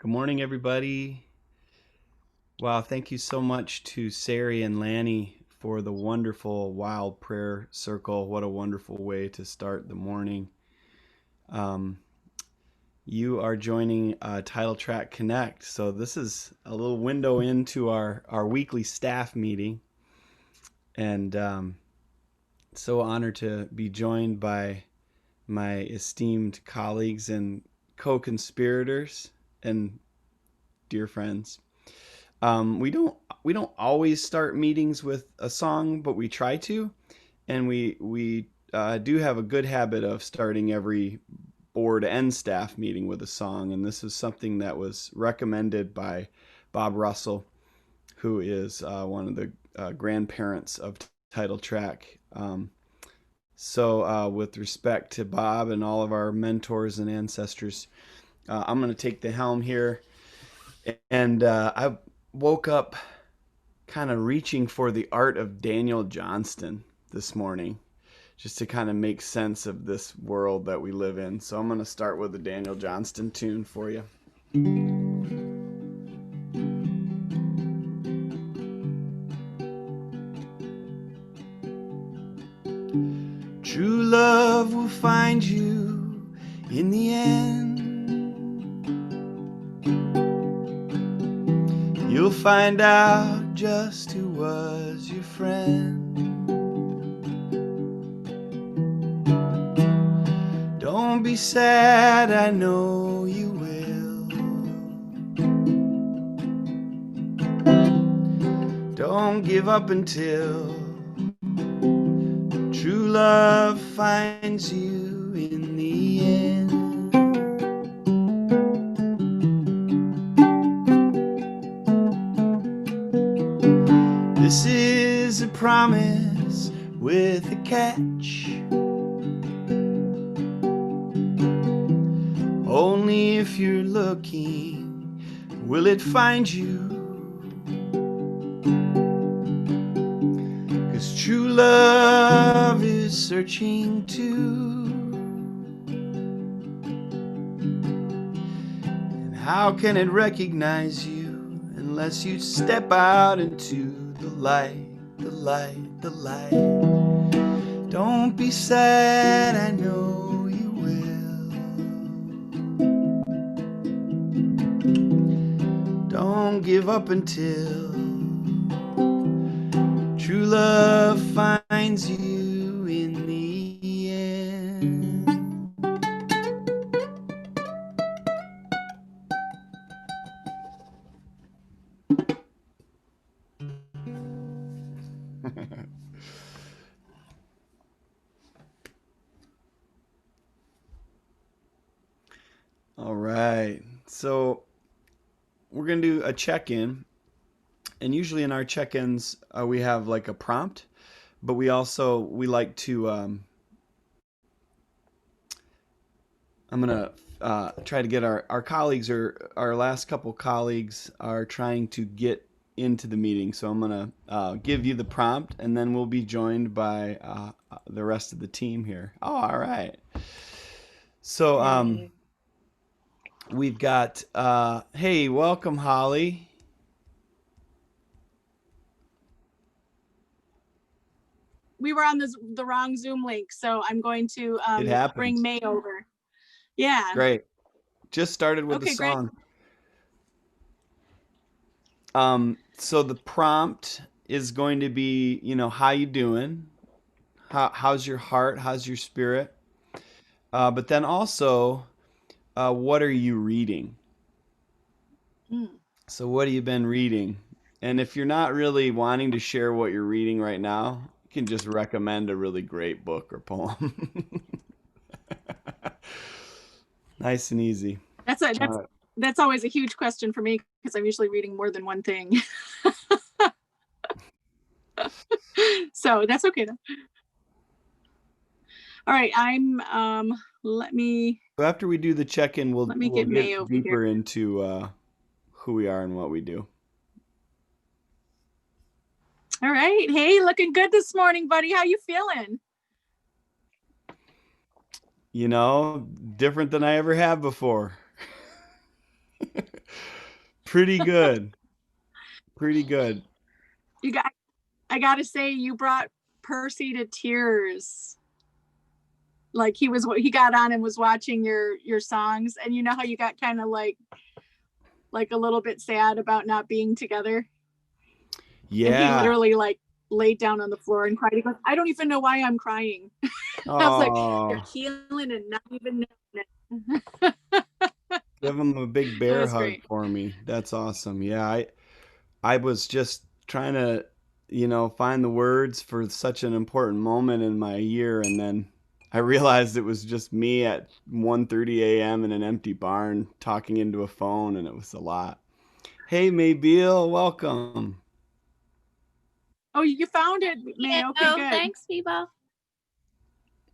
Good morning, everybody. Wow, thank you so much to Sari and Lanny for the wonderful wild prayer circle. What a wonderful way to start the morning. Um, you are joining Title Track Connect. So this is a little window into our weekly staff meeting. And so honored to be joined by my esteemed colleagues and co-conspirators and dear friends. We don't always start meetings with a song, but we try to, and we do have a good habit of starting every board and staff meeting with a song. And this is something that was recommended by Bob Russell, who is one of the grandparents of Title Track. With respect to Bob and all of our mentors and ancestors, I'm going to take the helm here. And I woke up kind of reaching for the art of Daniel Johnston this morning, just to kind of make sense of this world that we live in. So I'm going to start with a Daniel Johnston tune for you. True love will find you in the end. You'll find out just who was your friend. Don't be sad, I know you will. Don't give up until true love finds you in the end. This is a promise with a catch. Only if you're looking will it find you. 'Cause true love is searching too. And how can it recognize you unless you step out into the light, the light, the light? Don't be sad, I know you will. Don't give up until true love finds you in the end. All right. So we're going to do a check-in. And usually in our check-ins, we have like a prompt, but we like to, I'm going to try to get our colleagues, or our last couple colleagues are trying to get into the meeting. So I'm going to give you the prompt, and then we'll be joined by the rest of the team here. Oh, all right. So we've got, hey, welcome, Holly. We were on the wrong Zoom link, so I'm going to It happens. bring May over. Yeah. Great. Just started with the Okay, great. song. So the prompt is going to be, how you doing? How's your heart? How's your spirit? But then also, what are you reading? So what have you been reading? And if you're not really wanting to share what you're reading right now, you can just recommend a really great book or poem. Nice and easy. That's always a huge question for me because I'm usually reading more than one thing. So that's okay though. All right, let me. So after we do the check-in, we'll get May over deeper here. into who we are and what we do. All right. Hey, looking good this morning, buddy. How you feeling? Different than I ever have before. Pretty good. Pretty good. You got, I gotta say, you brought Percy to tears. Like he got on and was watching your songs, and you know how you got kind of like a little bit sad about not being together, and he Yeah. literally like laid down on the floor and cried. He goes, "I don't even know why I'm crying." I was like, "You're Oh, healing and not even knowing it." give him a big It bear was hug great. for me. That's awesome. Yeah, I was just trying to, find the words for such an important moment in my year, and then I realized it was just me at 1:30 a.m. in an empty barn talking into a phone, and it was a lot. Hey, Maybeel, welcome. Oh, you found it, May. Okay, Oh, good. thanks, people.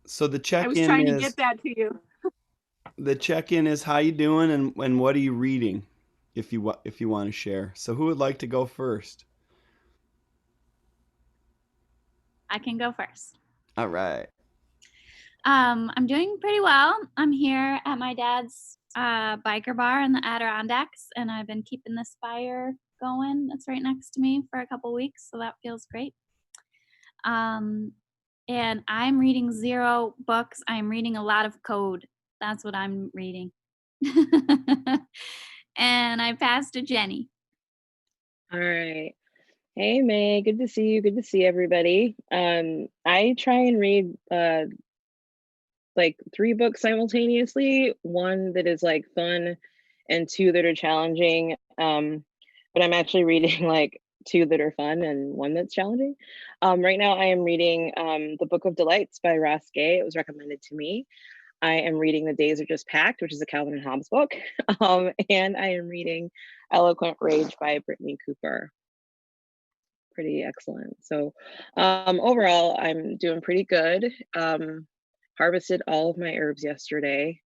So the I was check-in trying to is get that to you. how you doing, and what are you reading, if you want to share. So who would like to go first? I can go first. All right. I'm doing pretty well. I'm here at my dad's biker bar in the Adirondacks, and I've been keeping this fire going. That's right next to me for a couple weeks, so that feels great. And I'm reading 0 books. I'm reading a lot of code. That's what I'm reading. And I passed to Jenny. All right. Hey May, good to see you. Good to see everybody. I try and read like 3 books simultaneously, one that is like fun and 2 that are challenging. But I'm actually reading like 2 that are fun and 1 that's challenging. Right now I am reading The Book of Delights by Ross Gay. It was recommended to me. I am reading The Days Are Just Packed, which is a Calvin and Hobbes book. And I am reading Eloquent Rage by Brittany Cooper. Pretty excellent. So overall, I'm doing pretty good. Harvested all of my herbs yesterday.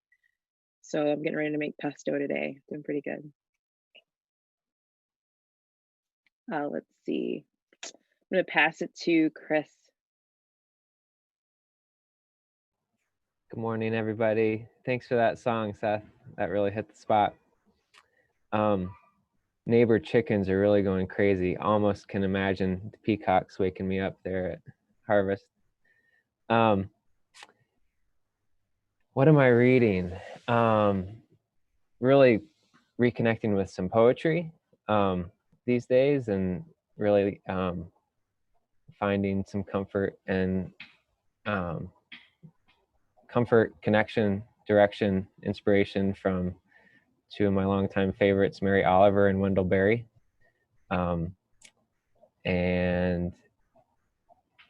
So I'm getting ready to make pesto today. Doing pretty good. Let's see. I'm going to pass it to Chris. Good morning, everybody. Thanks for that song, Seth. That really hit the spot. Neighbor chickens are really going crazy. Almost can imagine the peacocks waking me up there at harvest. What am I reading? Really reconnecting with some poetry these days, and really finding some comfort and connection, direction, inspiration from 2 of my longtime favorites, Mary Oliver and Wendell Berry. And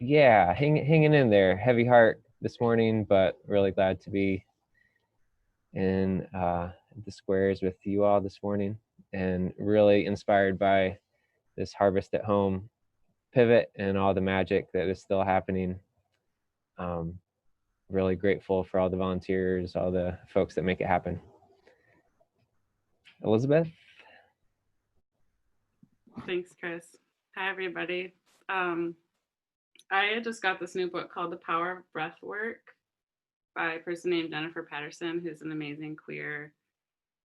yeah, hanging in there. Heavy heart this morning, but really glad to be in the squares with you all this morning, and really inspired by this Harvest at Home pivot and all the magic that is still happening. Really grateful for all the volunteers, all the folks that make it happen. Elizabeth? Thanks, Chris. Hi, everybody. I just got this new book called The Power of Breathwork by a person named Jennifer Patterson, who's an amazing queer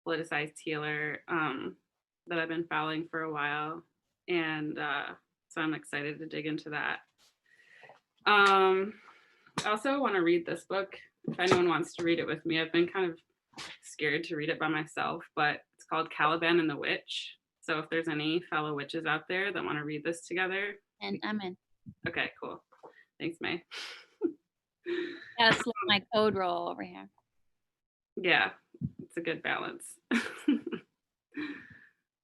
politicized healer that I've been following for a while. And so I'm excited to dig into that. I also want to read this book if anyone wants to read it with me. I've been kind of scared to read it by myself, but it's called Caliban and the Witch. So if there's any fellow witches out there that want to read this together. And I'm in. Okay, cool. Thanks, May. Gotta slip my code roll over here. Yeah, it's a good balance.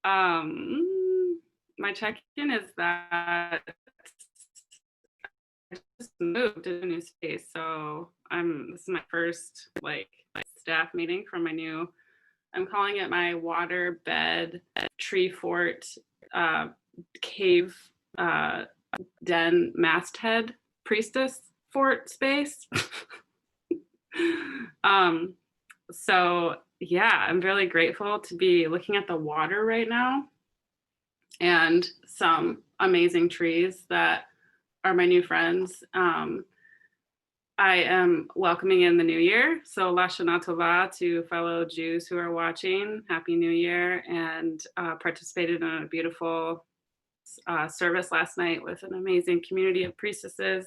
My check-in is that I just moved to a new space, so this is my first like staff meeting from my new. I'm calling it my water bed tree fort cave den masthead priestess fort space. So yeah, I'm really grateful to be looking at the water right now and some amazing trees that are my new friends. I am welcoming in the new year. So Lashana Tova to fellow Jews who are watching. Happy New Year, and participated in a beautiful service last night with an amazing community of priestesses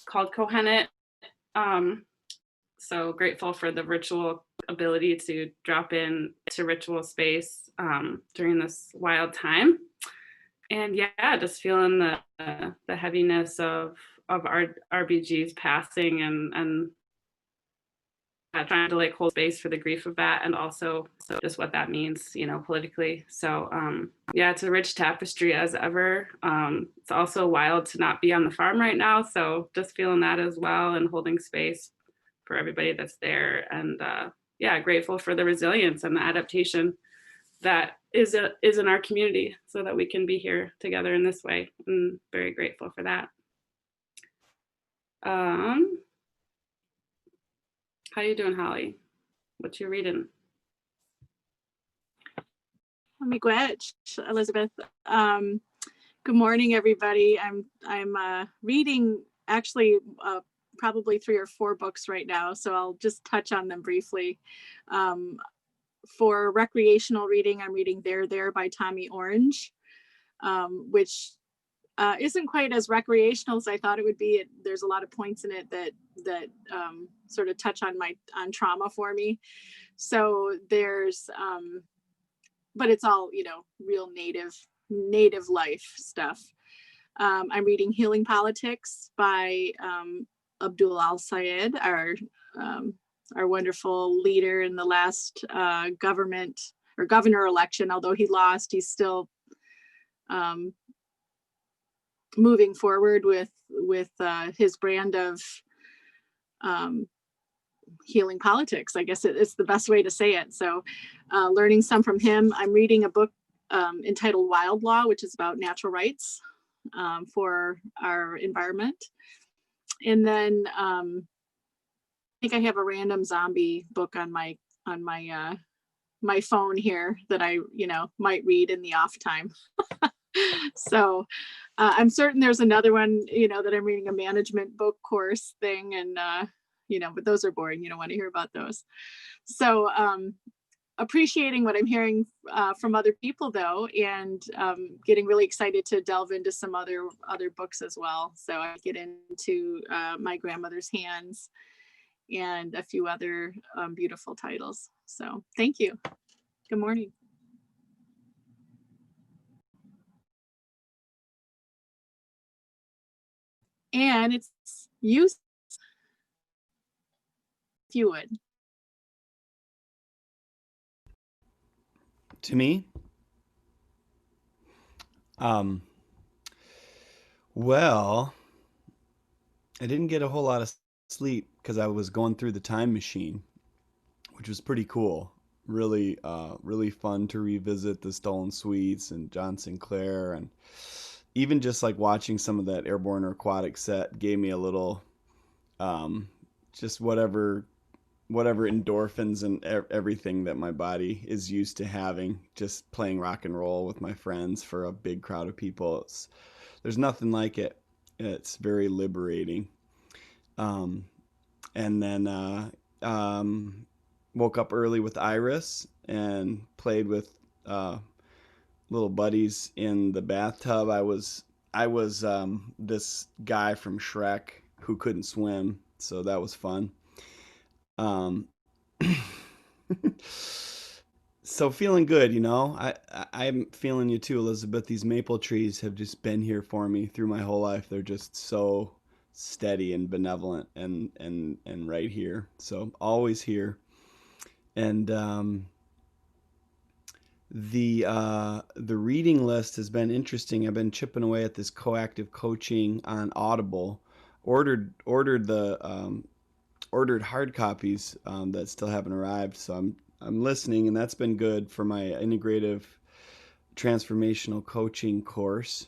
called Kohenet. Um, so grateful for the virtual ability to drop in to ritual space during this wild time. And yeah, just feeling the heaviness of our RBG's passing, and trying to like hold space for the grief of that, and also just what that means, politically. So yeah, it's a rich tapestry as ever. It's also wild to not be on the farm right now, so just feeling that as well, and holding space for everybody that's there. And yeah, grateful for the resilience and the adaptation that is in our community, so that we can be here together in this way. I'm very grateful for that. How you doing, Holly? What you reading? Miigwech, Elizabeth. Good morning, everybody. I'm reading actually probably 3 or 4 books right now, so I'll just touch on them briefly. For recreational reading, I'm reading There by Tommy Orange, which isn't quite as recreational as I thought it would be. There's a lot of points in it that sort of touch on trauma for me. So there's but it's all, real native life stuff. I'm reading Healing Politics by Abdul Al-Sayed, our wonderful leader in the last governor election. Although he lost, he's still moving forward with his brand of healing politics. I guess it's the best way to say it. So learning some from him. I'm reading a book entitled Wild Law, which is about natural rights for our environment. And then I think I have a random zombie book on my phone here that I might read in the off time. So I'm certain there's another one that I'm reading, a management book course thing, and but those are boring. You don't want to hear about those. So appreciating what I'm hearing from other people though, and getting really excited to delve into some other books as well. So I get into My Grandmother's Hands and a few other beautiful titles. So thank you. Good morning. And it's you, if you would. To me, well, I didn't get a whole lot of sleep because I was going through the time machine, which was pretty cool. Really, really fun to revisit the Stolen Suites and John Sinclair, and even just like watching some of that Airborne or Aquatic set gave me a little, just whatever endorphins and everything that my body is used to having, just playing rock and roll with my friends for a big crowd of people. There's nothing like it. It's very liberating. And then woke up early with Iris and played with little buddies in the bathtub. I was this guy from Shrek who couldn't swim, so that was fun. So feeling good, I'm feeling you too, Elizabeth. These maple trees have just been here for me through my whole life. They're just so steady and benevolent and right here. So always here. And the reading list has been interesting. I've been chipping away at this coactive coaching on Audible. Ordered hard copies that still haven't arrived, so I'm listening, and that's been good for my integrative transformational coaching course.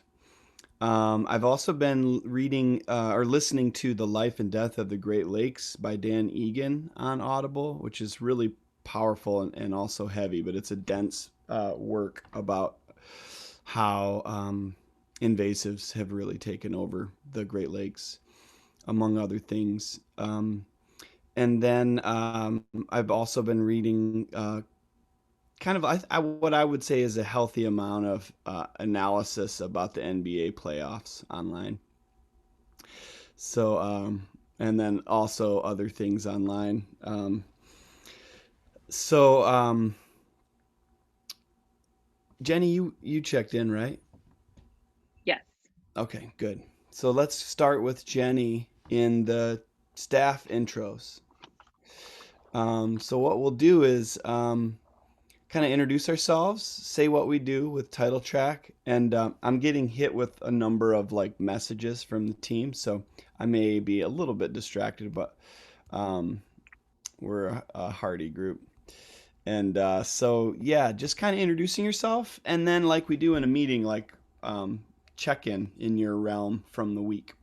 I've also been reading or listening to The Life and Death of the Great Lakes by Dan Egan on Audible, which is really powerful and also heavy, but it's a dense work about how invasives have really taken over the Great Lakes. among other things. And then I've also been reading kind of what I would say is a healthy amount of analysis about the NBA playoffs online. So, and then also other things online. So, Jenny, you checked in, right? Yes. Okay, good. So let's start with Jenny in the staff intros. So what we'll do is kind of introduce ourselves, say what we do with Title Track, and I'm getting hit with a number of like messages from the team, so I may be a little bit distracted, but um, we're a hearty group. And so yeah, just kind of introducing yourself, and then like we do in a meeting, like check in your realm from the week.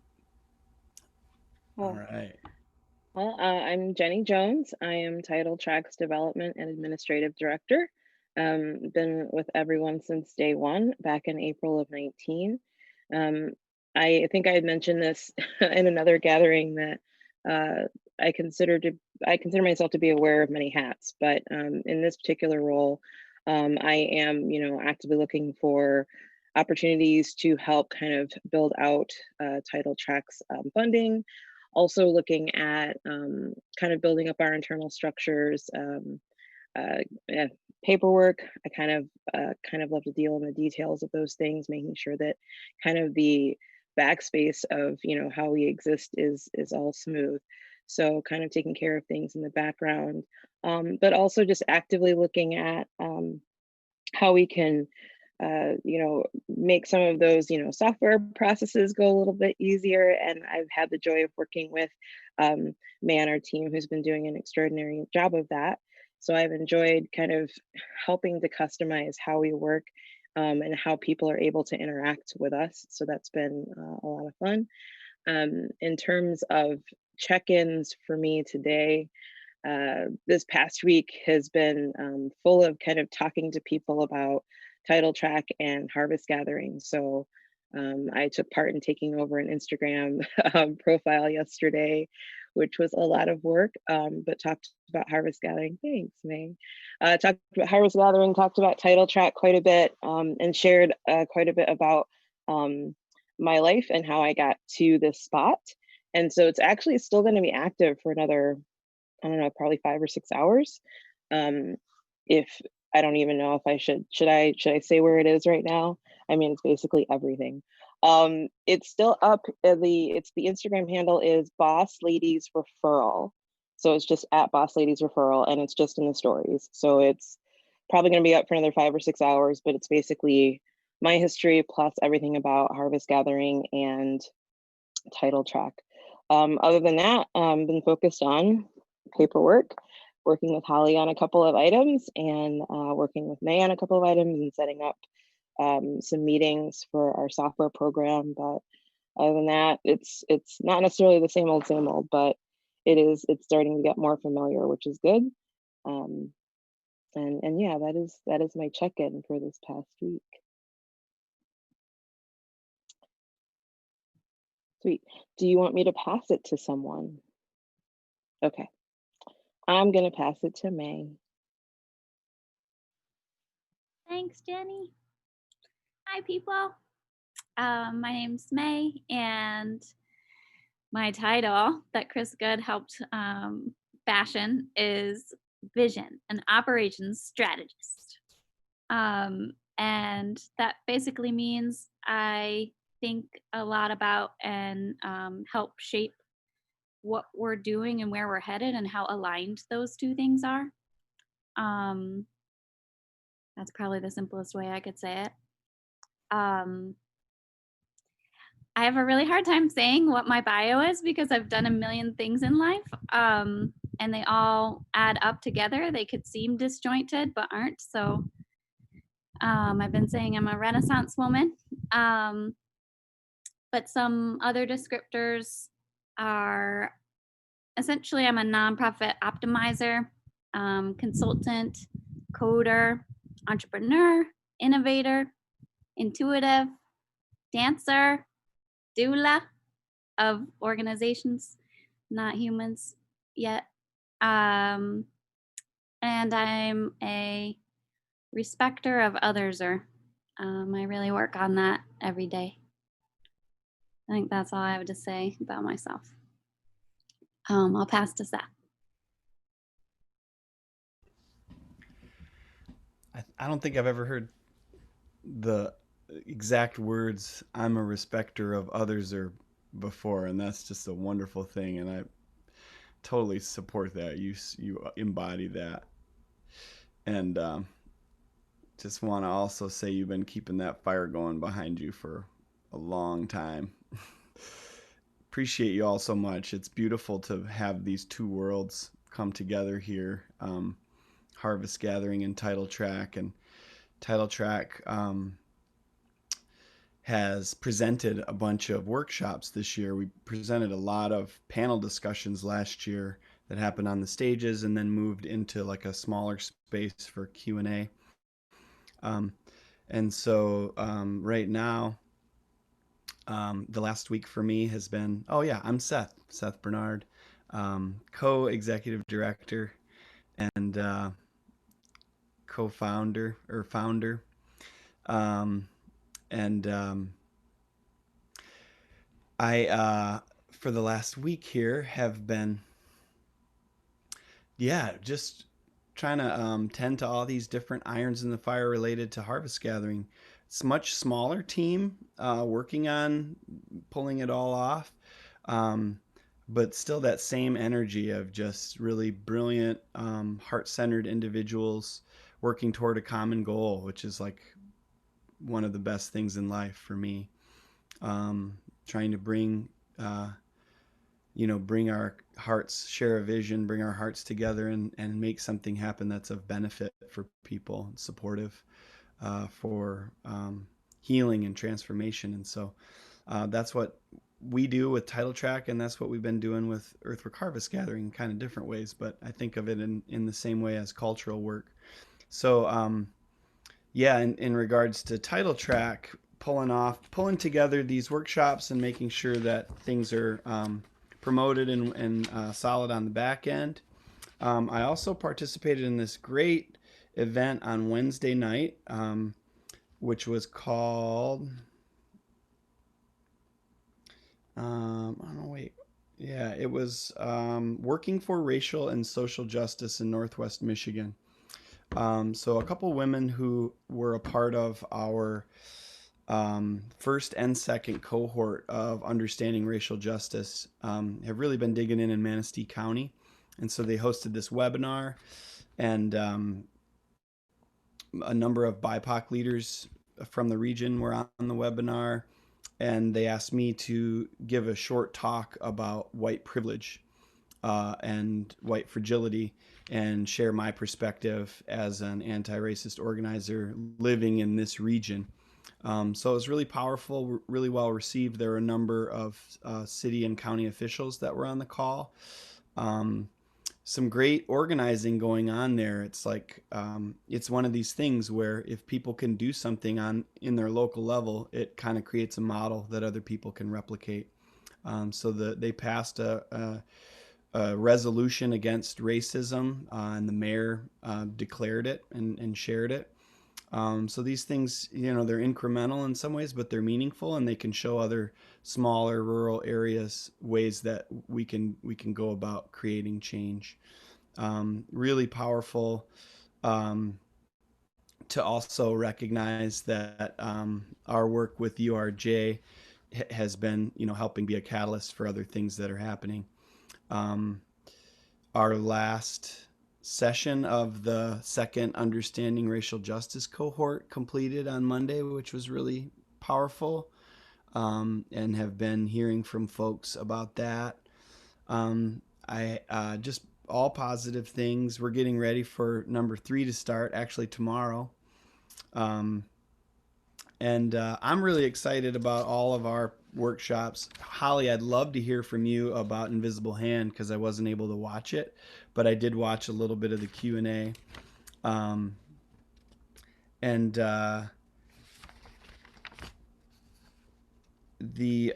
All Well, right. I'm Jenny Jones. I am Title Tracks Development and Administrative Director. Been with everyone since day one, back in April of 19. Um, I think I had mentioned this in another gathering that uh, I consider to I consider myself to be aware of many hats, but in this particular role, I am, actively looking for opportunities to help kind of build out Title Tracks funding, also looking at kind of building up our internal structures, yeah, paperwork. I kind of love to deal in the details of those things, making sure that kind of the backspace of how we exist is all smooth. So kind of taking care of things in the background, but also just actively looking at how we can make some of those, software processes go a little bit easier. And I've had the joy of working with May on our team who's been doing an extraordinary job of that. So I've enjoyed kind of helping to customize how we work and how people are able to interact with us. So that's been a lot of fun. In terms of check-ins for me today, this past week has been full of kind of talking to people about title track and harvest gathering. So I took part in taking over an Instagram profile yesterday, which was a lot of work, but talked about harvest gathering. Thanks, May. Talked about harvest gathering, talked about title track quite a bit, and shared quite a bit about my life and how I got to this spot. And so it's actually still going to be active for another, I don't know, probably 5 or 6 hours. If I don't even know if I should I say where it is right now? I mean, it's basically everything. It's still up. The Instagram handle is Boss Ladies Referral. So it's just at Boss Ladies Referral, and it's just in the stories. So it's probably going to be up for another 5 or 6 hours, but it's basically my history plus everything about harvest gathering and title track. Other than that, been focused on paperwork, working with Holly on a couple of items, and working with May on a couple of items, and setting up some meetings for our software program. But other than that, it's not necessarily the same old, but it's starting to get more familiar, which is good. And yeah, that is my check-in for this past week. Sweet. Do you want me to pass it to someone? Okay. I'm gonna pass it to May. Thanks, Jenny. Hi, people. My name's May, and my title that Chris Good helped fashion is Vision and Operations Strategist. And that basically means I think a lot about and help shape what we're doing and where we're headed and how aligned those two things are. That's probably the simplest way I could say it. I have a really hard time saying what my bio is because I've done a million things in life, and they all add up together. They could seem disjointed, but aren't. So I've been saying I'm a Renaissance woman. But some other descriptors are essentially I'm a nonprofit optimizer, consultant, coder, entrepreneur, innovator, intuitive, dancer, doula, of organizations, not humans yet. And I'm a respecter of others, or I really work on that every day. I think that's all I have to say about myself. I'll pass to Seth. I don't think I've ever heard the exact words "I'm a respecter of others" or before, and that's just a wonderful thing, and I totally support that. You embody that, and just want to also say you've been keeping that fire going behind you for a long time. Appreciate you all so much. It's beautiful to have these two worlds come together here. Harvest Gathering and Title Track, and Title Track has presented a bunch of workshops this year. We presented a lot of panel discussions last year that happened on the stages and then moved into like a smaller space for Q&A. And so right now, the last week for me has been, oh yeah, I'm Seth Bernard, co-executive director and co-founder or founder. And I, for the last week here, have been, yeah, just trying to tend to all these different irons in the fire related to Harvest Gathering. It's a much smaller team working on pulling it all off, um, but still that same energy of just really brilliant, heart-centered individuals working toward a common goal, which is like one of the best things in life for me. Trying to bring bring our hearts, share a vision, bring our hearts together, and make something happen that's of benefit for people, supportive for healing and transformation. And so that's what we do with Title Track, and that's what we've been doing with Earthwork Harvest Gathering in kind of different ways, but I think of it in the same way as cultural work. So yeah, in regards to Title Track, pulling together these workshops and making sure that things are promoted and solid on the back end. I also participated in this great event on Wednesday night, which was called, I don't know, wait. Yeah, it was Working for Racial and Social Justice in Northwest Michigan. So a couple women who were a part of our first and second cohort of Understanding Racial Justice have really been digging in Manistee County. And so they hosted this webinar, and a number of BIPOC leaders from the region were on the webinar. And they asked me to give a short talk about white privilege and white fragility, and share my perspective as an anti-racist organizer living in this region. So it was really powerful, really well received. There were a number of city and county officials that were on the call. Some great organizing going on there. It's like it's one of these things where if people can do something in their local level, it kind of creates a model that other people can replicate. So they passed a resolution against racism, and the mayor declared it and shared it. So these things, they're incremental in some ways, but they're meaningful, and they can show other smaller rural areas ways that we can go about creating change. Really powerful to also recognize that our work with URJ has been, helping be a catalyst for other things that are happening. Our last session of the second Understanding Racial Justice cohort completed on Monday, which was really powerful, and have been hearing from folks about that. I just all positive things. We're getting ready for number 3 to start actually tomorrow. And I'm really excited about all of our workshops. Holly, I'd love to hear from you about Invisible Hand because I wasn't able to watch it, but I did watch a little bit of the Q&A. And the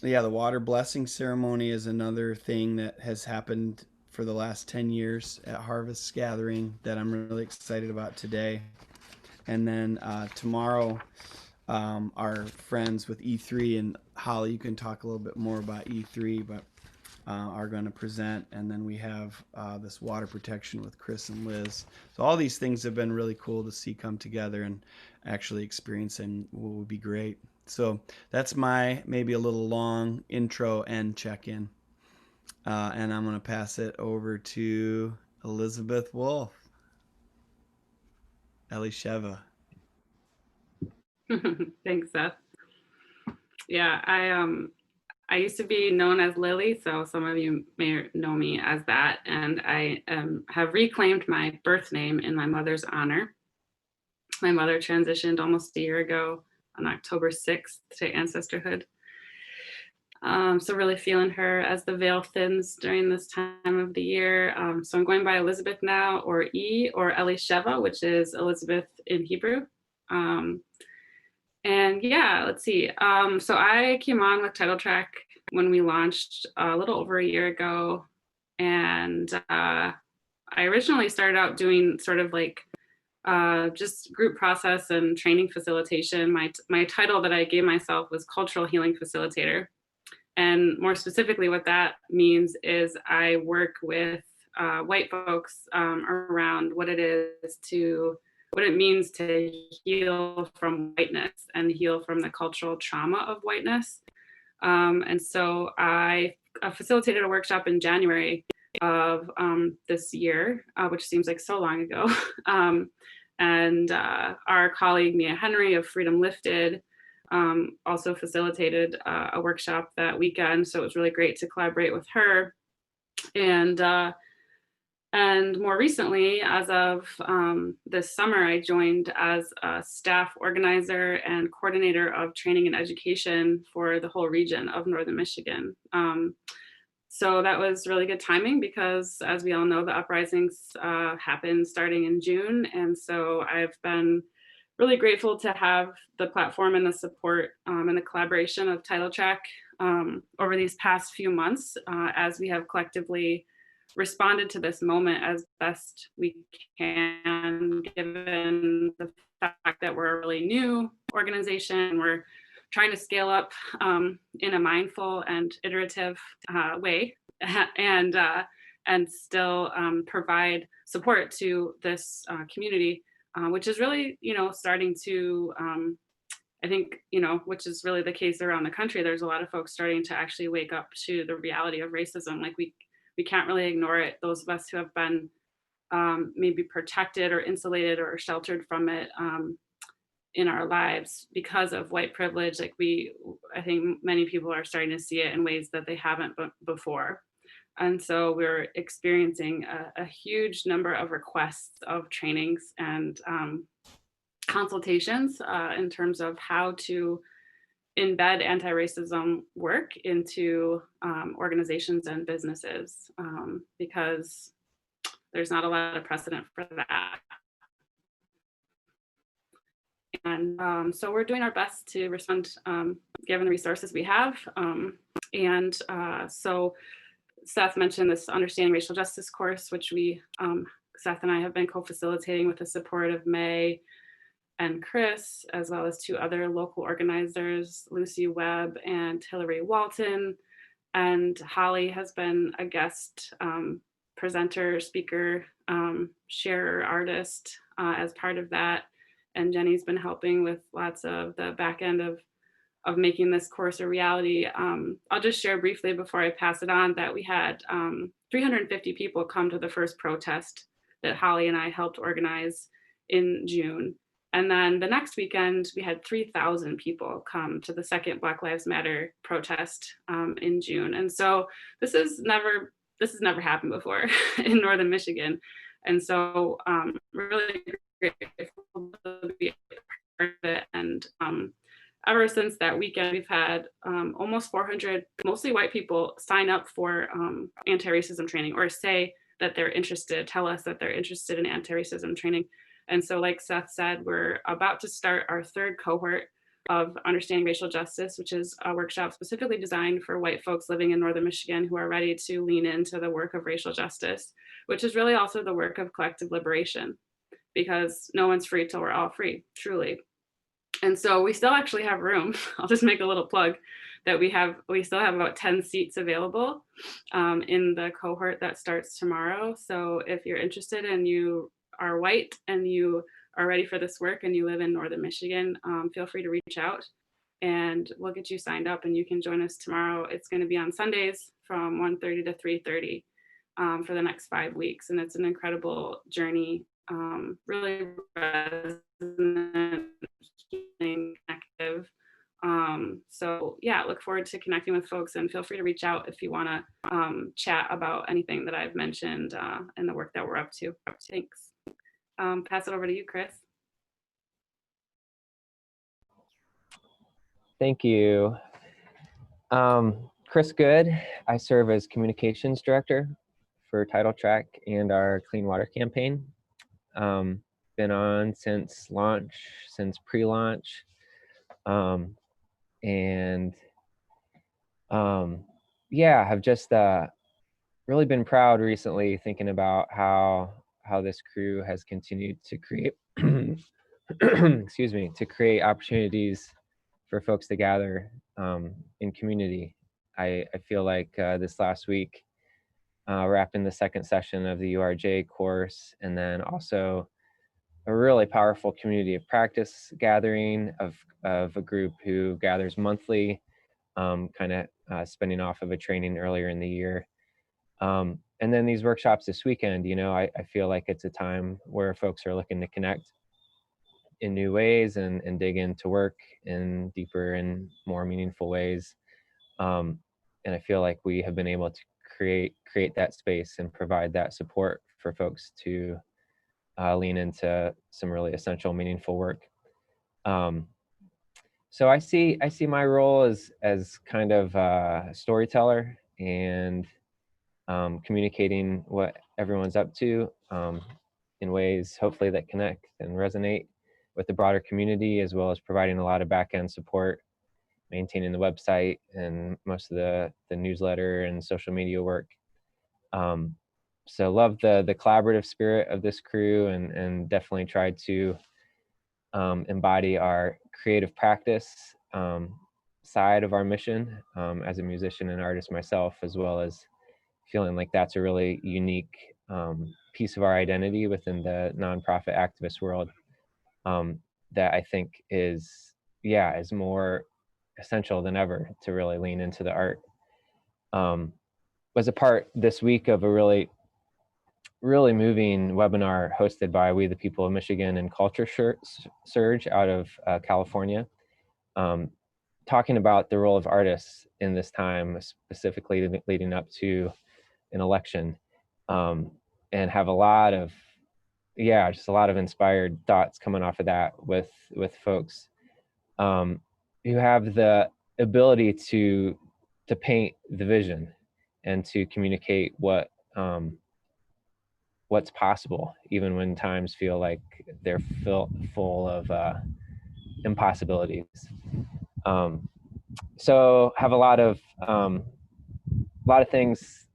Yeah, the water blessing ceremony is another thing that has happened for the last 10 years at Harvest Gathering that I'm really excited about today. And then tomorrow, our friends with E3 and Holly, you can talk a little bit more about E3, but are going to present. And then we have this water protection with Chris and Liz. So all these things have been really cool to see come together and actually experience, and will be great. So that's my maybe a little long intro and check-in. And I'm going to pass it over to Elizabeth Wolf, Elisheva. Thanks, Seth. Yeah, I used to be known as Lily, so some of you may know me as that, and I have reclaimed my birth name in my mother's honor. My mother transitioned almost a year ago on October 6th to ancestorhood. So really feeling her as the veil thins during this time of the year. So I'm going by Elizabeth now, or E, or Elisheva, which is Elizabeth in Hebrew. And yeah, let's see. So I came on with Title Track when we launched a little over a year ago. And I originally started out doing sort of like just group process and training facilitation. My title that I gave myself was Cultural Healing Facilitator. And more specifically, what that means is I work with white folks around what it means to heal from whiteness and heal from the cultural trauma of whiteness. And so I facilitated a workshop in January of this year, which seems like so long ago. And our colleague Mia Henry of Freedom Lifted also facilitated a workshop that weekend. So it was really great to collaborate with her. And more recently, as of this summer, I joined as a staff organizer and coordinator of training and education for the whole region of Northern Michigan. So that was really good timing because, as we all know, the uprisings happened starting in June. And so I've been really grateful to have the platform and the support and the collaboration of Title Track over these past few months as we have collectively responded to this moment as best we can, given the fact that we're a really new organization. We're trying to scale up in a mindful and iterative way, and still provide support to this community, which is really, starting to, I think, which is really the case around the country. There's a lot of folks starting to actually wake up to the reality of racism. Like we can't really ignore it. Those of us who have been maybe protected or insulated or sheltered from it in our lives because of white privilege, I think many people are starting to see it in ways that they haven't before. And so we're experiencing a huge number of requests of trainings and consultations in terms of how to embed anti-racism work into organizations and businesses, because there's not a lot of precedent for that. And so we're doing our best to respond given the resources we have. So Seth mentioned this Understanding Racial Justice course, which Seth and I have been co-facilitating with the support of May and Chris, as well as two other local organizers, Lucy Webb and Hillary Walton. And Holly has been a guest presenter, speaker, sharer, artist as part of that. And Jenny's been helping with lots of the back end of making this course a reality. I'll just share briefly before I pass it on that we had 350 people come to the first protest that Holly and I helped organize in June. And then the next weekend, we had 3,000 people come to the second Black Lives Matter protest in June. And so this has never happened before in Northern Michigan. And so really grateful to be a part of it. And ever since that weekend, we've had almost 400, mostly white people, sign up for anti-racism training, or say that they're interested, tell us that they're interested in anti-racism training. And so like Seth said, we're about to start our third cohort of Understanding Racial Justice, which is a workshop specifically designed for white folks living in Northern Michigan who are ready to lean into the work of racial justice, which is really also the work of collective liberation, because no one's free till we're all free, truly. And so we still actually have room. I'll just make a little plug that we still have about 10 seats available in the cohort that starts tomorrow. So if you're interested and you are white and you are ready for this work and you live in Northern Michigan, feel free to reach out and we'll get you signed up and you can join us tomorrow. It's going to be on Sundays from 1:30 to 3:30 for the next 5 weeks. And it's an incredible journey, really resonant, healing, connective. So yeah, look forward to connecting with folks and feel free to reach out if you want to chat about anything that I've mentioned and the work that we're up to. Thanks. Pass it over to you, Chris. Thank you. Chris Good. I serve as communications director for Title Track and our Clean Water campaign. Been on since launch, since pre-launch. Yeah, have just really been proud recently thinking about how this crew has continued to create excuse me, to create opportunities for folks to gather in community. I feel like this last week wrapping the second session of the URJ course, and then also a really powerful community of practice gathering of a group who gathers monthly, kind of spinning off of a training earlier in the year. And then these workshops this weekend, you know, I feel like it's a time where folks are looking to connect in new ways and dig into work in deeper and more meaningful ways. And I feel like we have been able to create that space and provide that support for folks to lean into some really essential, meaningful work. So I see my role as kind of a storyteller and communicating what everyone's up to in ways hopefully that connect and resonate with the broader community, as well as providing a lot of back-end support, maintaining the website and most of the newsletter and social media work. So love the collaborative spirit of this crew, and definitely tried to embody our creative practice side of our mission as a musician and artist myself, as well as feeling like that's a really unique piece of our identity within the nonprofit activist world that I think is more essential than ever to really lean into the art. Was a part this week of a really moving webinar hosted by We the People of Michigan and Culture Surge out of California, talking about the role of artists in this time, specifically leading up to an election, and have a lot of just a lot of inspired thoughts coming off of that with folks who have the ability to paint the vision and to communicate what's possible, even when times feel like they're full of impossibilities. So have a lot of things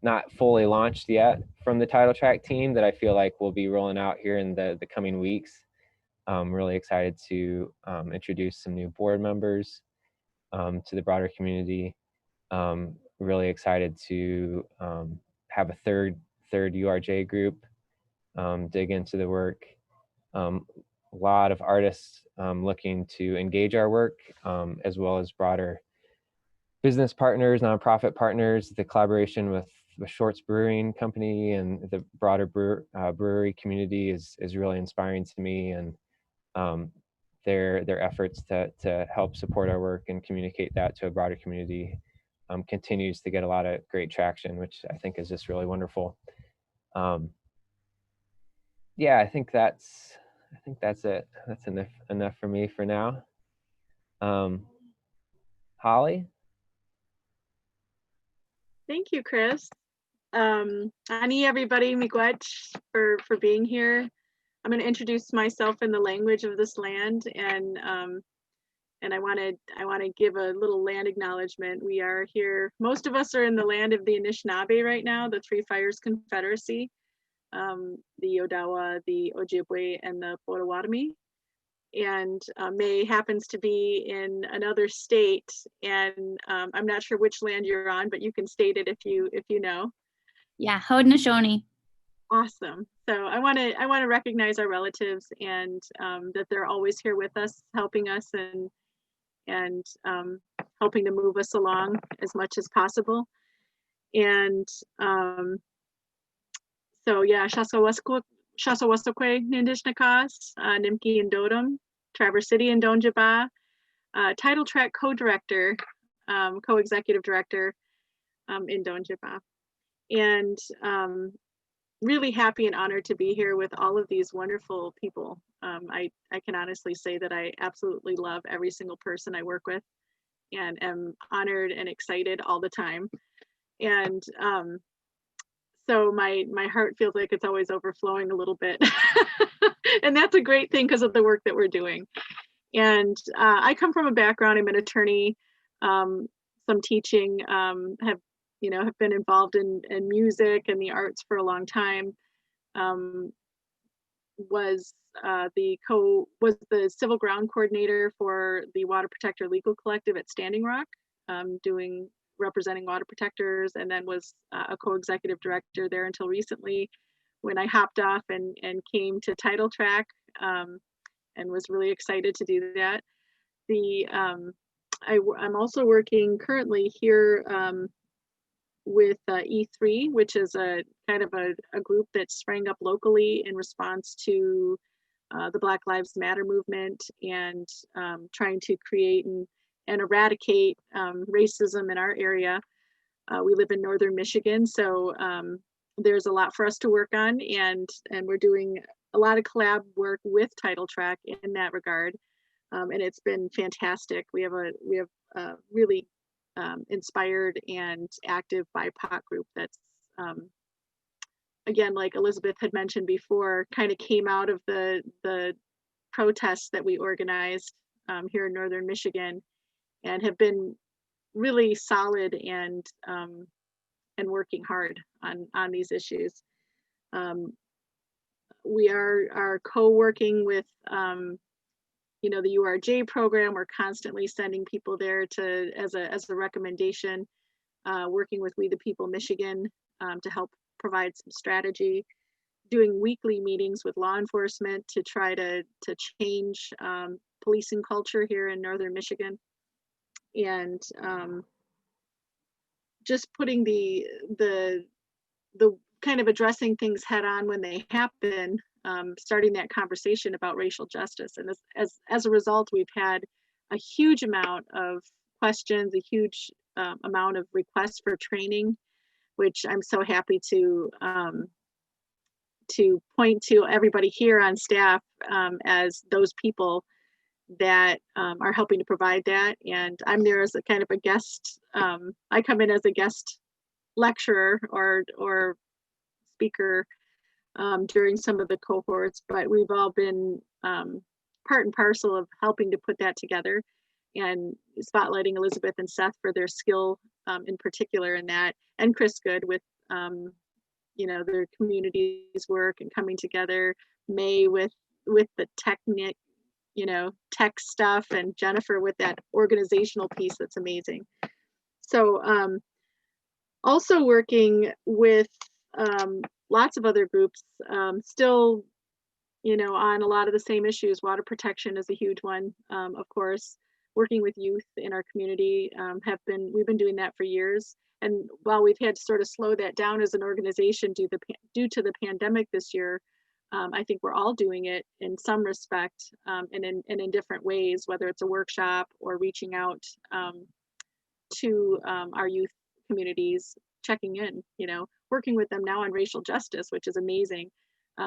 not fully launched yet from the Title Track team that I feel like will be rolling out here in the coming weeks. I'm really excited to introduce some new board members to the broader community. Really excited to have a third URJ group dig into the work. A lot of artists looking to engage our work, as well as broader business partners, nonprofit partners. The collaboration with Shorts Brewing Company and the broader brewery community is really inspiring to me, and their efforts to help support our work and communicate that to a broader community continues to get a lot of great traction, which I think is just really wonderful. Yeah, I think that's it. That's enough for me for now. Holly? Thank you, Chris. Ani, everybody, miigwech for being here. I'm going to introduce myself in the language of this land, and I want to give a little land acknowledgement. We are here. Most of us are in the land of the Anishinaabe right now, the Three Fires Confederacy, the Odawa, the Ojibwe, and the Potawatomi. And May happens to be in another state, and I'm not sure which land you're on, but you can state it if you know. Yeah, Haudenosaunee. Awesome. So I want to recognize our relatives, and that they're always here with us, helping us, and helping to move us along as much as possible. And so yeah, Shasawasqueq, Nindishnakas, Nimki and Dodom, Traverse City and Donjaba, Title Track co-director, co-executive director in Donjaba. And really happy and honored to be here with all of these wonderful people. I can honestly say that I absolutely love every single person I work with, and am honored and excited all the time. And so my heart feels like it's always overflowing a little bit. And that's a great thing because of the work that we're doing. And I come from a background, I'm an attorney, some teaching, have been involved in music and the arts for a long time. Was the civil ground coordinator for the Water Protector Legal Collective at Standing Rock, representing water protectors, and then was a co-executive director there until recently, when I hopped off and came to Title Track, and was really excited to do that. I'm also working currently here with E3, which is a kind of a group that sprang up locally in response to the Black Lives Matter movement, and trying to create and eradicate racism in our area. We live in northern Michigan, so there's a lot for us to work on, and we're doing a lot of collab work with Title Track in that regard, and it's been fantastic. We have a really inspired and active BIPOC group that's again, like Elizabeth had mentioned before, kind of came out of the protests that we organized here in northern Michigan, and have been really solid and working hard on these issues. We are co-working with the URJ program. We're constantly sending people there as a recommendation, working with We the People Michigan to help provide some strategy, doing weekly meetings with law enforcement to try to change policing culture here in northern Michigan, and just putting the kind of addressing things head on when they happen, starting that conversation about racial justice. And as a result, we've had a huge amount of questions, a huge amount of requests for training, which I'm so happy to point to everybody here on staff as those people that are helping to provide that. And I'm there as a kind of a guest. I come in as a guest lecturer or speaker during some of the cohorts, but we've all been part and parcel of helping to put that together, and spotlighting Elizabeth and Seth for their skill in particular in that, and Chris Good with their communities work and coming together, May with the technique, tech stuff, and Jennifer with that organizational piece that's amazing. So also working with lots of other groups, still on a lot of the same issues. Water protection is a huge one, of course. Working with youth in our community, we've been doing that for years. And while we've had to sort of slow that down as an organization due to the pandemic this year, I think we're all doing it in some respect, and in different ways, whether it's a workshop or reaching out to our youth communities, checking in, working with them now on racial justice, which is amazing.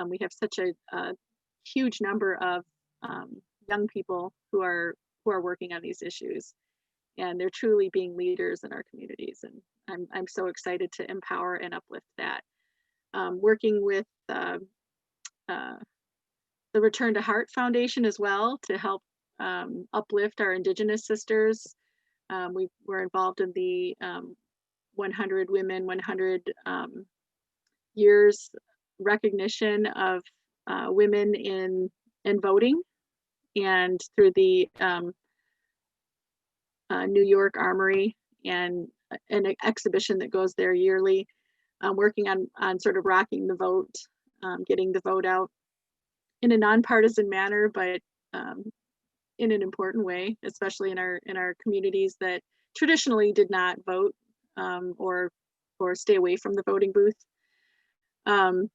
We have such a huge number of young people who are working on these issues, and they're truly being leaders in our communities. And I'm so excited to empower and uplift that. Working with the Return to Heart Foundation as well to help uplift our Indigenous sisters. We were involved in the 100 Women, 100 Years recognition of women in voting, and through the New York Armory and an exhibition that goes there yearly, working on sort of rocking the vote, getting the vote out in a nonpartisan manner, but in an important way, especially in our communities that traditionally did not vote, or stay away from the voting booth. And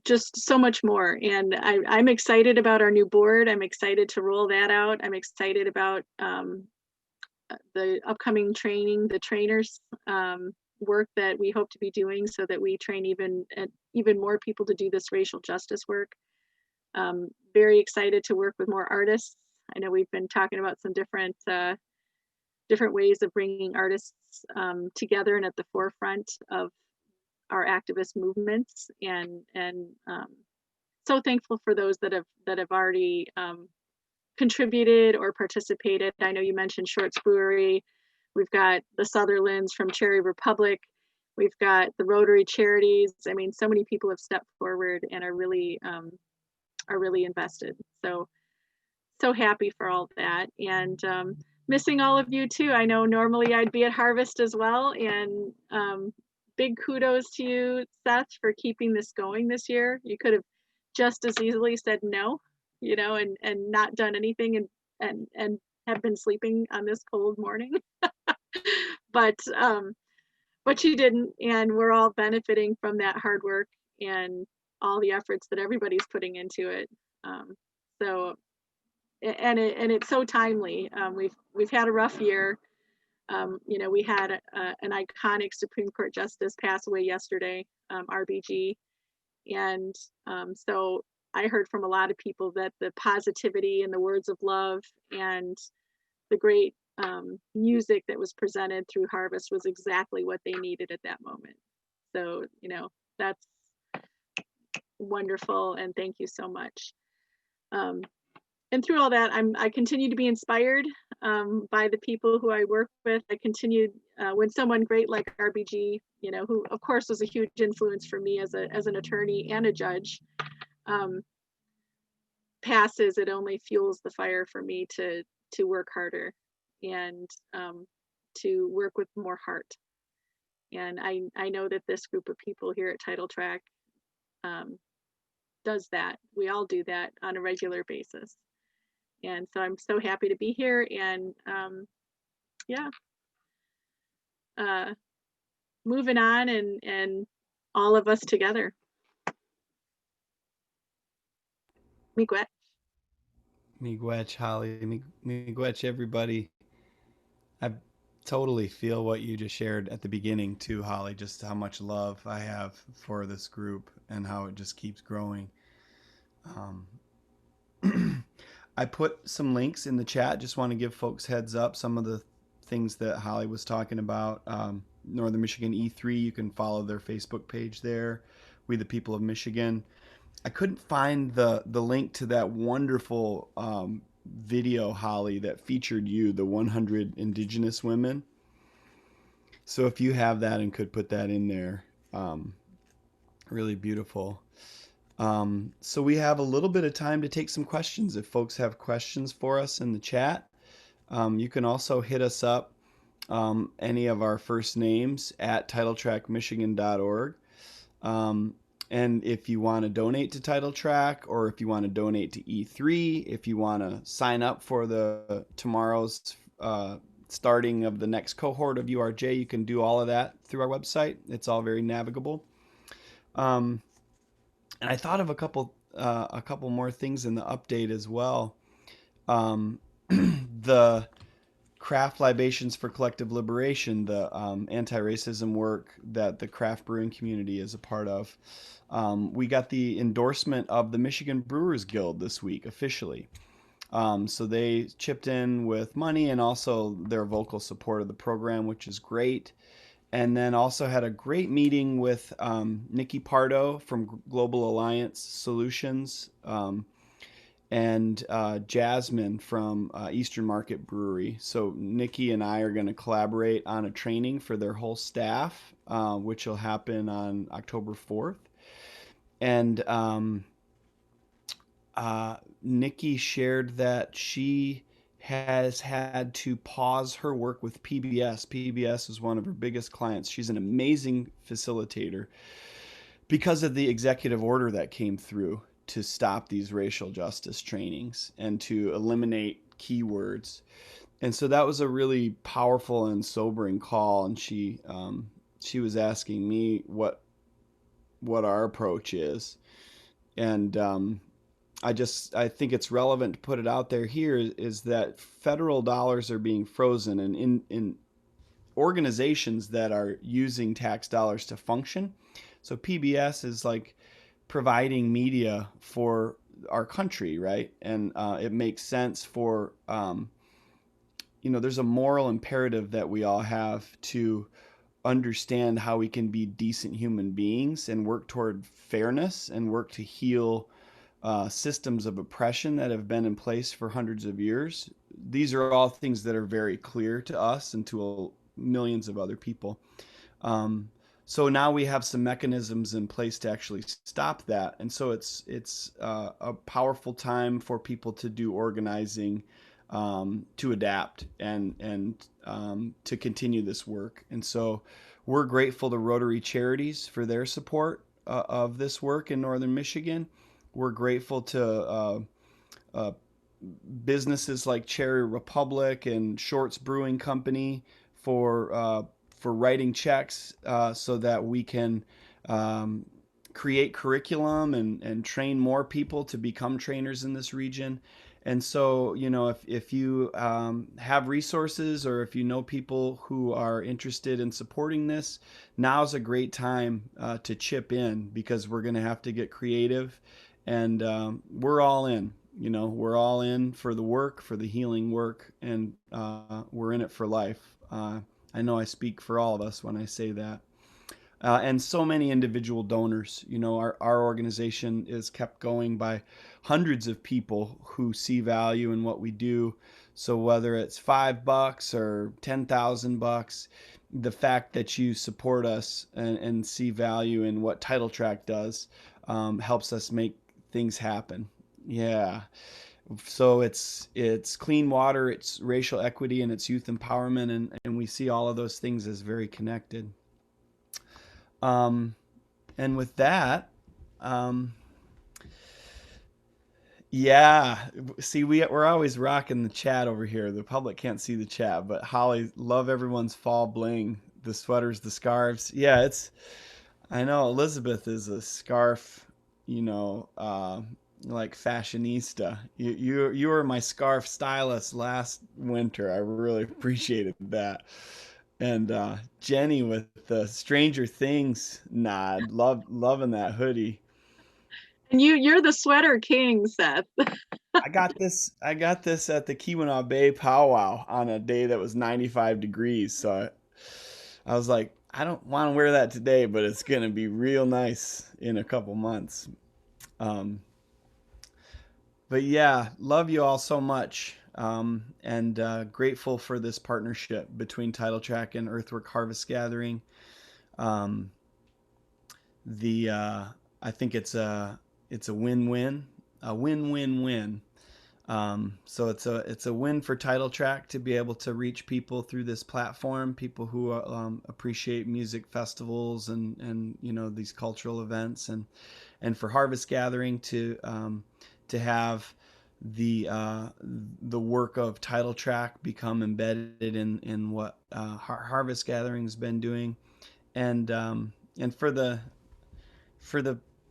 just so much more. And I'm excited about our new board. I'm excited to roll that out. I'm excited about the upcoming training, the trainers work that we hope to be doing so that we train even more people to do this racial justice work. Very excited to work with more artists. I know we've been talking about some different ways of bringing artists together and at the forefront of our activist movements, and so thankful for those that have already contributed or participated. I know you mentioned Shorts Brewery. We've got the Sutherlands from Cherry Republic. We've got the Rotary Charities. I mean, so many people have stepped forward and are really invested. So happy for all that, and missing all of you too. I know normally I'd be at Harvest as well, and big kudos to you, Seth, for keeping this going this year. You could have just as easily said no, and not done anything and have been sleeping on this cold morning. but you didn't, and we're all benefiting from that hard work and all the efforts that everybody's putting into it. So it's so timely. We've had a rough year. We had an iconic Supreme Court justice pass away yesterday, RBG. And so I heard from a lot of people that the positivity and the words of love and the great music that was presented through Harvest was exactly what they needed at that moment. So, that's wonderful. And thank you so much. And through all that, I continue to be inspired by the people who I work with. I continued when someone great like RBG, who of course was a huge influence for me as an attorney and a judge, passes, it only fuels the fire for me to work harder and to work with more heart. And I know that this group of people here at Title Track does that. We all do that on a regular basis. And so I'm so happy to be here, and moving on and all of us together. Miigwech. Miigwech, Holly. Miigwech, everybody. I totally feel what you just shared at the beginning too, Holly, just how much love I have for this group and how it just keeps growing. I put some links in the chat. Just want to give folks heads up. Some of the things that Holly was talking about. Northern Michigan E3, you can follow their Facebook page there. We the People of Michigan. I couldn't find the link to that wonderful video, Holly, that featured you, the 100 Indigenous women. So if you have that and could put that in there, really beautiful. So we have a little bit of time to take some questions. If folks have questions for us in the chat, you can also hit us up, any of our first names at titletrackmichigan.org. And if you want to donate to Title Track, or if you want to donate to E3, if you want to sign up for tomorrow's starting of the next cohort of URJ, you can do all of that through our website. It's all very navigable. And I thought of a couple more things in the update as well. The Craft Libations for Collective Liberation, the anti-racism work that the craft brewing community is a part of. We got the endorsement of the Michigan Brewers Guild this week officially. So they chipped in with money and also their vocal support of the program, which is great. and then also had a great meeting with Nikki Pardo from Global Alliance Solutions, and Jasmine from Eastern Market Brewery. So Nikki and I are going to collaborate on a training for their whole staff, which will happen on October 4th. And Nikki shared that she has had to pause her work with PBS. PBS is one of her biggest clients. She's an amazing facilitator because of the executive order that came through to stop these racial justice trainings and to eliminate keywords. And so that was a really powerful and sobering call. And she was asking me what our approach is. And I think it's relevant to put it out there here is that federal dollars are being frozen, and in organizations that are using tax dollars to function. So PBS is like providing media for our country, right? And it makes sense for there's a moral imperative that we all have to understand how we can be decent human beings and work toward fairness and work to heal systems of oppression that have been in place for hundreds of years. These are all things that are very clear to us and to millions of other people. So now we have some mechanisms in place to actually stop that, and so it's a powerful time for people to do organizing, to adapt and to continue this work. And so we're grateful to Rotary Charities for their support of this work in Northern Michigan. We're grateful to uh, businesses like Cherry Republic and Shorts Brewing Company for writing checks so that we can um, create curriculum and train more people to become trainers in this region. And so, if you have resources or if you know people who are interested in supporting this, now's a great time to chip in, because we're going to have to get creative, and we're all in. We're all in for the work, for the healing work, and we're in it for life. I know I speak for all of us when I say that. And so many individual donors. Our organization is kept going by hundreds of people who see value in what we do. So whether it's $5 or $10,000, the fact that you support us and see value in what Title Track does helps us make things happen. Yeah. So it's clean water, it's racial equity, and it's youth empowerment, and we see all of those things as very connected. Um, and with that, um, yeah, see, we're always rocking the chat over here. The public can't see the chat, but Holly, love everyone's fall bling. The sweaters, the scarves. Yeah, I know Elizabeth is a scarf, you know, uh, like fashionista. You were my scarf stylist last winter. I really appreciated that. And Jenny with the Stranger Things nod, loving that hoodie. And you're the sweater king, Seth. I got this at the Keweenaw Bay powwow on a day that was 95 degrees. So I was like, I don't want to wear that today, but it's gonna be real nice in a couple months. Um, but yeah, love you all so much, and grateful for this partnership between Title Track and Earthwork Harvest Gathering. Um, the I think it's a win-win, a win-win-win. So it's a win for Title Track to be able to reach people through this platform, people who appreciate music festivals and these cultural events, and for Harvest Gathering to have the work of Title Track become embedded in what Harvest Gathering's been doing, and for the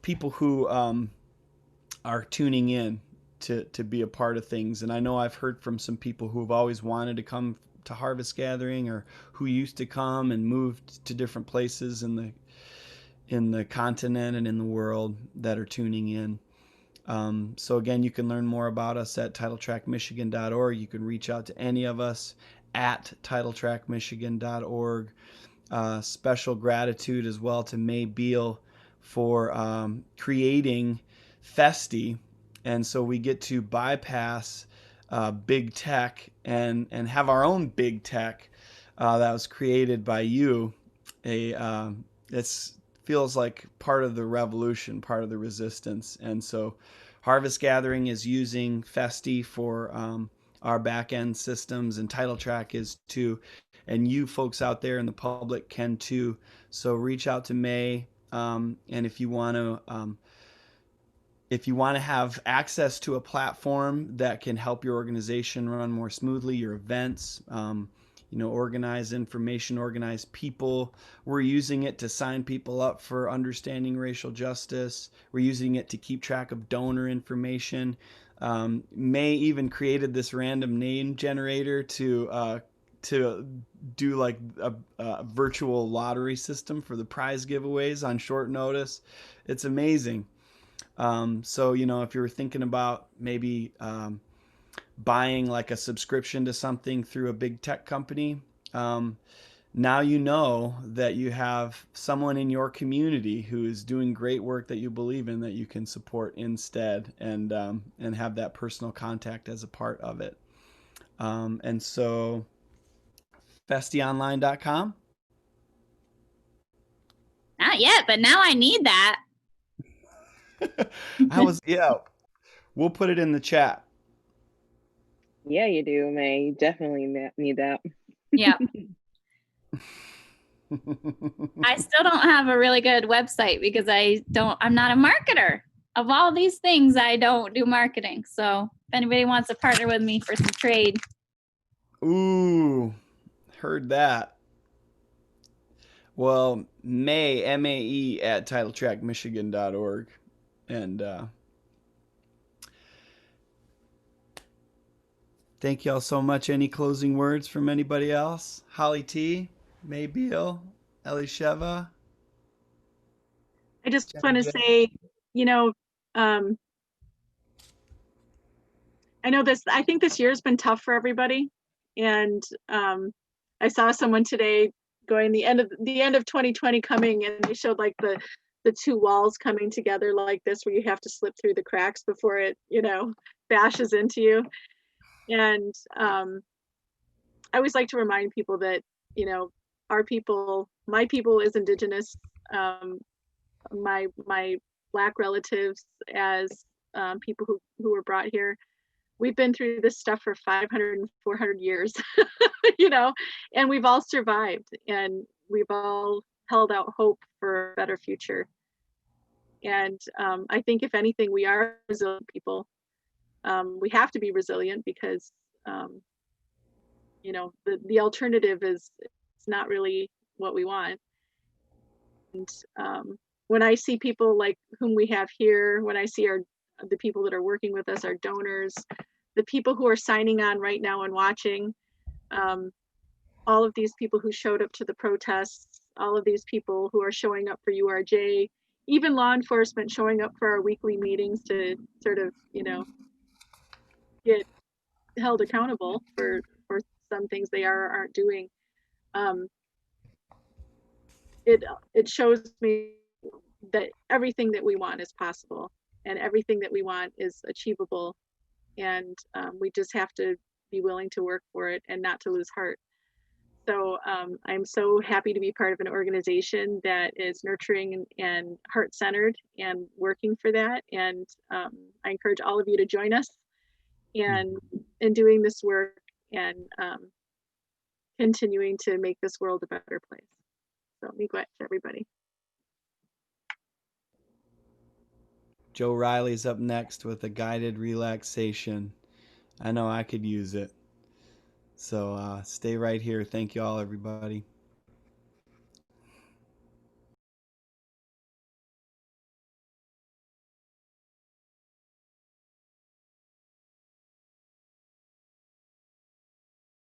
people who are tuning in to be a part of things. And I know I've heard from some people who have always wanted to come to Harvest Gathering, or who used to come and moved to different places in the continent and in the world, that are tuning in. So again, you can learn more about us at titletrackmichigan.org. You can reach out to any of us at titletrackmichigan.org. special gratitude as well to May Beal for creating Festi. And so we get to bypass big tech and have our own big tech that was created by you. It's feels like part of the revolution, part of the resistance. And so Harvest Gathering is using Festi for our back end systems, and Title Track is too. And you folks out there in the public can too. So reach out to May, and if you want to have access to a platform that can help your organization run more smoothly, your events, organize information, organize people. We're using it to sign people up for understanding racial justice. We're using it to keep track of donor information. May even created this random name generator to do like a virtual lottery system for the prize giveaways on short notice. It's amazing. So, if you're thinking about maybe buying like a subscription to something through a big tech company, now you know that you have someone in your community who is doing great work that you believe in that you can support instead, and have that personal contact as a part of it. And so, festionline.com. Not yet, but now I need that. Yeah, we'll put it in the chat. Yeah, you do, May. You definitely need that. Yep. I still don't have a really good website because I'm not a marketer. Of all these things, I don't do marketing. So if anybody wants to partner with me for some trade. Ooh, heard that. Well, May, M-A-E, at titletrackmichigan.org. And thank y'all so much. Any closing words from anybody else? Holly T, May Beal, Elisheva? I just want to say, I think this year's been tough for everybody. And I saw someone today going the end of 2020 coming, and they showed like the two walls coming together like this, where you have to slip through the cracks before it, bashes into you. And I always like to remind people that, our people, my people is Indigenous, my Black relatives as people who were brought here. We've been through this stuff for 500 and 400 years, and we've all survived, and we've all held out hope for a better future. And I think if anything, we are resilient people. We have to be resilient because, the alternative is it's not really what we want. And when I see people like whom we have here, when I see the people that are working with us, our donors, the people who are signing on right now and watching, all of these people who showed up to the protests, all of these people who are showing up for URJ, even law enforcement showing up for our weekly meetings to sort of, get held accountable for some things they aren't doing. It shows me that everything that we want is possible, and everything that we want is achievable, and we just have to be willing to work for it and not to lose heart. So I'm so happy to be part of an organization that is nurturing and heart-centered and working for that. And I encourage all of you to join us and in doing this work and continuing to make this world a better place. So miigwech to everybody. Joe Riley's up next with a guided relaxation. I know I could use it. So stay right here. Thank you all, everybody.